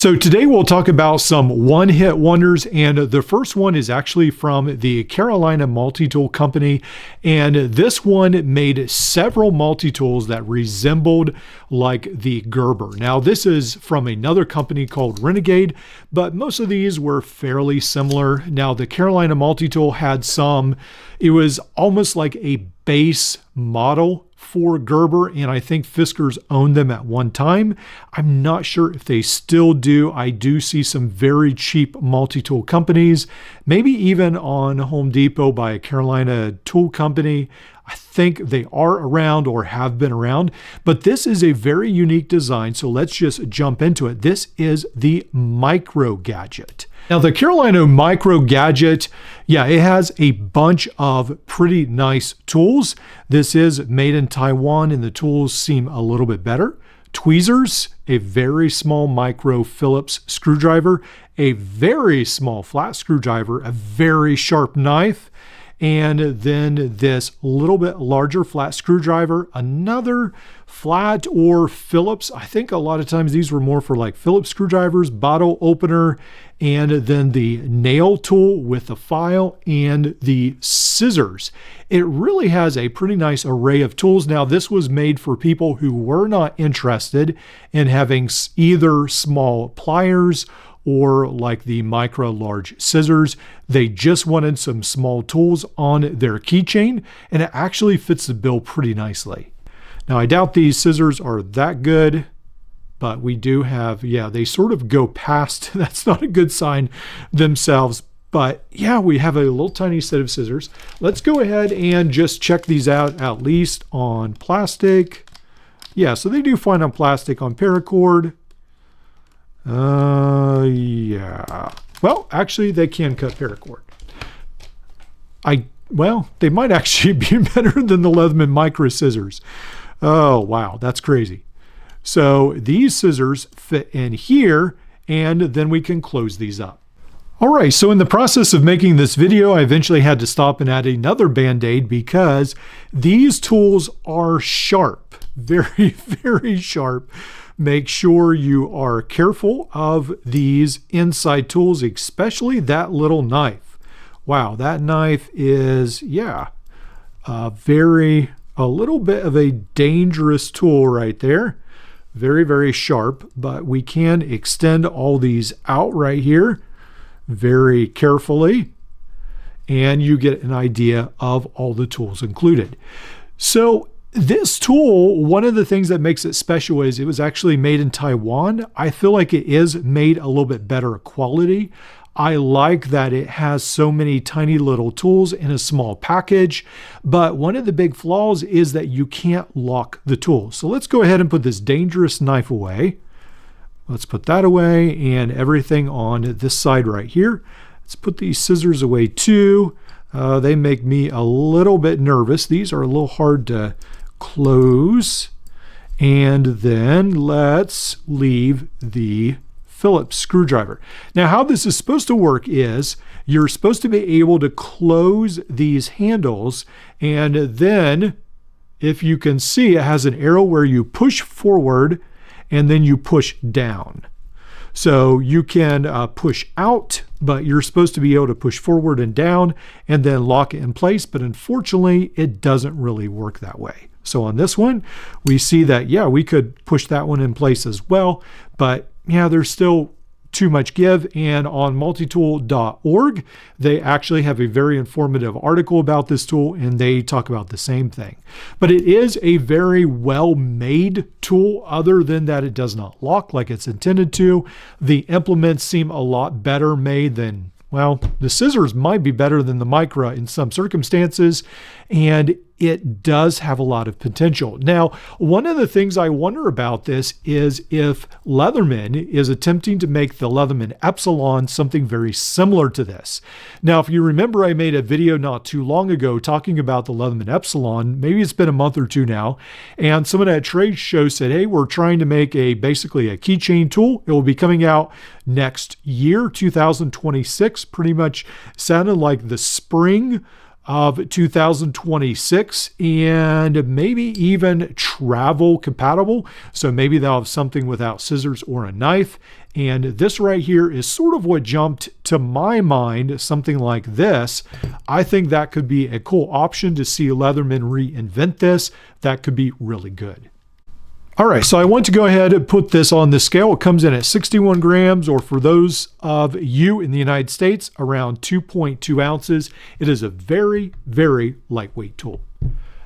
So today we'll talk about some one-hit wonders, and the first one is actually from the Carolina Multi-Tool Company, and this one made several multi-tools that resembled like the Gerber. Now this is from another company called Renegade, but most of these were fairly similar. Now the Carolina Multi-Tool had some, it was almost like a base model for Gerber, and I think Fiskars owned them at one time. I'm not sure if they still do. I do see some very cheap multi-tool companies, maybe even on Home Depot by a Carolina tool company. I think they are around or have been around, but this is a very unique design, so let's just jump into it. This is the Micro Gadget. Now the Carolina Micro Gadget, yeah, it has a bunch of pretty nice tools. This is made in Taiwan and the tools seem a little bit better. Tweezers, a very small micro Phillips screwdriver, a very small flat screwdriver, a very sharp knife, and then this little bit larger flat screwdriver, another flat or Phillips. I think a lot of times these were more for like Phillips screwdrivers, bottle opener, and then the nail tool with the file and the scissors. It really has a pretty nice array of tools. Now this was made for people who were not interested in having either small pliers or like the micro large scissors. They just wanted some small tools on their keychain, and it actually fits the bill pretty nicely. Now I doubt these scissors are that good, but we do have, yeah, they sort of go past, that's not a good sign themselves, but yeah, we have a little tiny set of scissors. Let's go ahead and just check these out, at least on plastic. Yeah, so they do fine on plastic. On paracord, yeah. Well, actually they can cut paracord. Well, they might actually be better than the Leatherman micro scissors. Oh, wow, that's crazy. So these scissors fit in here, and then we can close these up. All right, so in the process of making this video, I eventually had to stop and add another Band-Aid because these tools are sharp, very, very sharp. Make sure you are careful of these inside tools, especially that little knife. Wow, that knife is, yeah, a little bit of a dangerous tool right there. Very, very sharp, but we can extend all these out right here very carefully, and you get an idea of all the tools included. So this tool, one of the things that makes it special is it was actually made in Taiwan. I feel like it is made a little bit better quality. I like that it has so many tiny little tools in a small package, but one of the big flaws is that you can't lock the tool. So let's go ahead and put this dangerous knife away. Let's put that away and everything on this side right here. Let's put these scissors away too. They make me a little bit nervous. These are a little hard to close. And then let's leave the Phillips screwdriver. Now how this is supposed to work is you're supposed to be able to close these handles, and then if you can see, it has an arrow where you push forward and then you push down. So you can push out, but you're supposed to be able to push forward and down and then lock it in place, but unfortunately it doesn't really work that way. So on this one, we see that, yeah, we could push that one in place as well, but yeah, there's still too much give. And on multitool.org, they actually have a very informative article about this tool, and they talk about the same thing. But it is a very well-made tool, other than that it does not lock like it's intended to. The implements seem a lot better made than, well, the scissors might be better than the Micra in some circumstances, and it does have a lot of potential. Now, one of the things I wonder about this is if Leatherman is attempting to make the Leatherman Epsilon something very similar to this. Now, if you remember, I made a video not too long ago talking about the Leatherman Epsilon. Maybe it's been a month or two now. And someone at a trade show said, hey, we're trying to make basically a keychain tool. It will be coming out next year, 2026. Pretty much sounded like the spring of 2026 and maybe even travel compatible. So maybe they'll have something without scissors or a knife. And this right here is sort of what jumped to my mind, something like this. I think that could be a cool option to see Leatherman reinvent this. That could be really good. All right, so I want to go ahead and put this on the scale. It comes in at 61 grams, or for those of you in the United States, around 2.2 ounces. It is a very, very lightweight tool.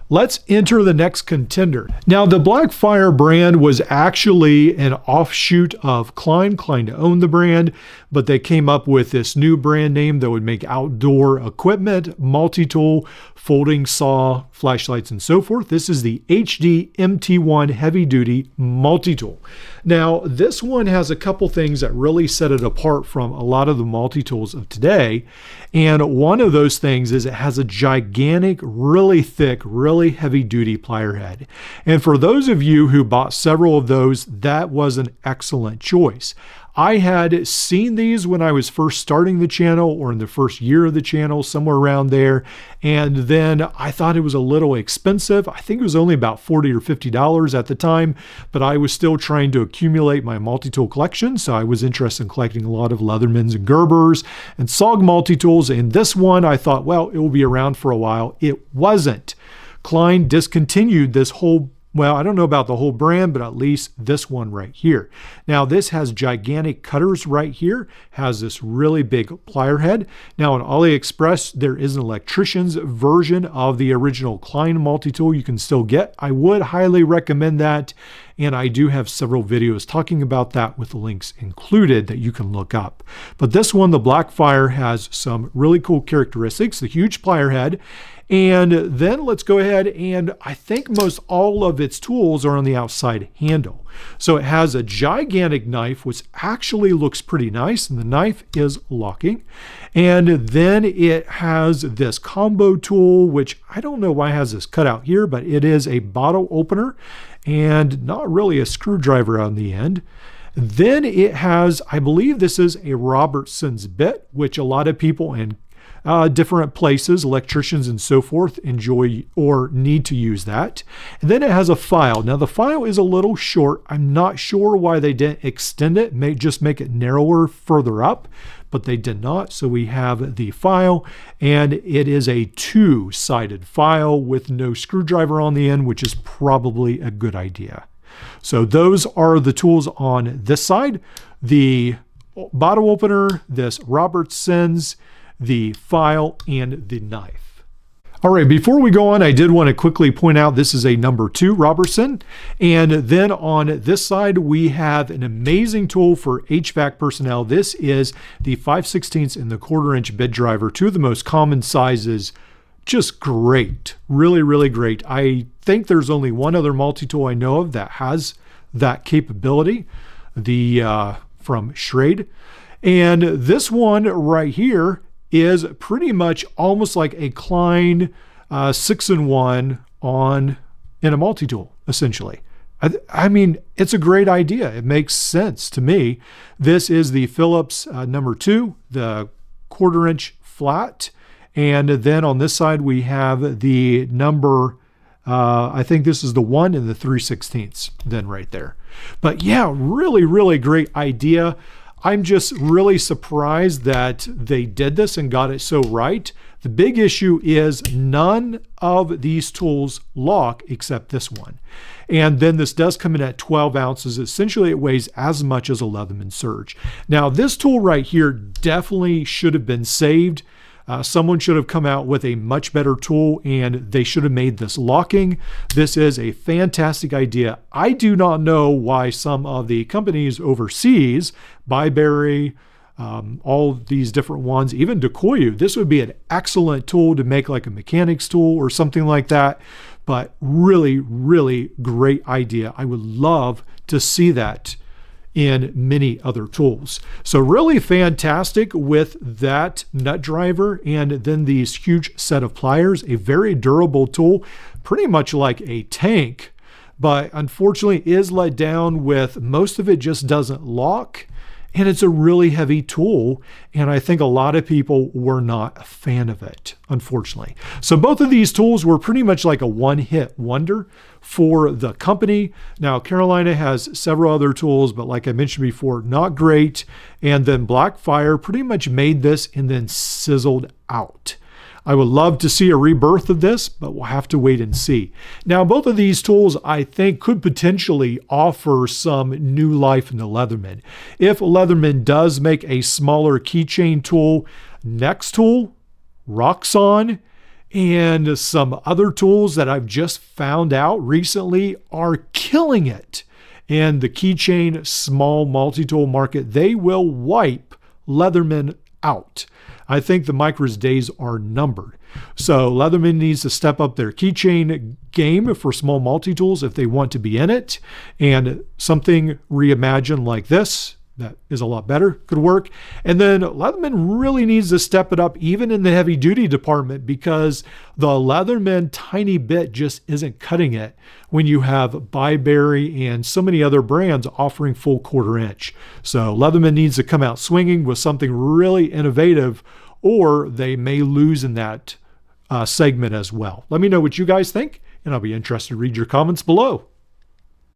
Let's enter the next contender. Now, the Blackfire brand was actually an offshoot of Klein. Klein owned the brand, but they came up with this new brand name that would make outdoor equipment, multi-tool, folding saw, flashlights, and so forth. This is the HD MT1 Heavy Duty Multi-Tool. Now, this one has a couple things that really set it apart from a lot of the multi-tools of today. And one of those things is it has a gigantic, really thick, really heavy-duty plier head. And for those of you who bought several of those, that was an excellent choice. I had seen these when I was first starting the channel, or in the first year of the channel, somewhere around there. And then I thought it was a little expensive. I think it was only about $40 or $50 at the time, but I was still trying to accumulate my multi-tool collection. So I was interested in collecting a lot of Leathermans and Gerbers and SOG multi-tools. And this one, I thought, well, it will be around for a while. It wasn't. Klein discontinued this whole, well, I don't know about the whole brand, but at least this one right here. Now, this has gigantic cutters right here, has this really big plier head. Now, on AliExpress, there is an electrician's version of the original Klein multi-tool you can still get. I would highly recommend that, and I do have several videos talking about that with the links included that you can look up. But this one, the Blackfire, has some really cool characteristics, the huge plier head. And then let's go ahead, and I think most all of its tools are on the outside handle. So it has a gigantic knife, which actually looks pretty nice, and the knife is locking. And then it has this combo tool, which I don't know why it has this cut out here, but it is a bottle opener and not really a screwdriver on the end. Then it has, I believe this is a Robertson's bit, which a lot of people in different places, electricians and so forth, enjoy or need to use that. And then it has a file. Now the file is a little short. I'm not sure why they didn't extend it, may just make it narrower further up, but they did not. So we have the file, and it is a two-sided file with no screwdriver on the end, which is probably a good idea. So those are the tools on this side. The bottle opener, this Robertson's, the file, and the knife. All right, before we go on, I did want to quickly point out this is a number 2 Robertson. And then on this side, we have an amazing tool for HVAC personnel. This is the 5/16 and the 1/4" bit driver, two of the most common sizes. Just great, really, really great. I think there's only one other multi-tool I know of that has that capability, the from Schrade. And this one right here is pretty much almost like a Klein 6-in-1 in a multi-tool, essentially. I mean, it's a great idea. It makes sense to me. This is the Phillips number 2, the 1/4" flat. And then on this side, we have the number, I think this is the 1 and the 3/16 then right there. But yeah, really, really great idea. I'm just really surprised that they did this and got it so right. The big issue is none of these tools lock except this one. And then this does come in at 12 ounces. Essentially, it weighs as much as a Leatherman Surge. Now, this tool right here definitely should have been saved. Someone should have come out with a much better tool, and they should have made this locking. This is a fantastic idea. I do not know why some of the companies overseas, Byberry, all these different ones, even Decoyu, this would be an excellent tool to make like a mechanics tool or something like that. But really, really great idea. I would love to see that in many other tools. So really fantastic with that nut driver, and then these huge set of pliers, a very durable tool, pretty much like a tank, but unfortunately is let down with most of it just doesn't lock. and it's a really heavy tool. And I think a lot of people were not a fan of it, unfortunately. So both of these tools were pretty much like a one-hit wonder for the company. Now, Carolina has several other tools, but like I mentioned before, not great. And then Blackfire pretty much made this and then sizzled out. I would love to see a rebirth of this, but we'll have to wait and see. Now, both of these tools, I think, could potentially offer some new life in the Leatherman. If Leatherman does make a smaller keychain tool, next tool, Roxxon, and some other tools that I've just found out recently are killing it. And the keychain small multi-tool market, they will wipe Leatherman out. I think the Micros days are numbered. So Leatherman needs to step up their keychain game for small multi-tools if they want to be in it. And something reimagined like this, that is a lot better, could work. And then Leatherman really needs to step it up even in the heavy duty department, because the Leatherman tiny bit just isn't cutting it when you have Byberry and so many other brands offering full 1/4 inch. So Leatherman needs to come out swinging with something really innovative, or they may lose in that segment as well. Let me know what you guys think, and I'll be interested to read your comments below.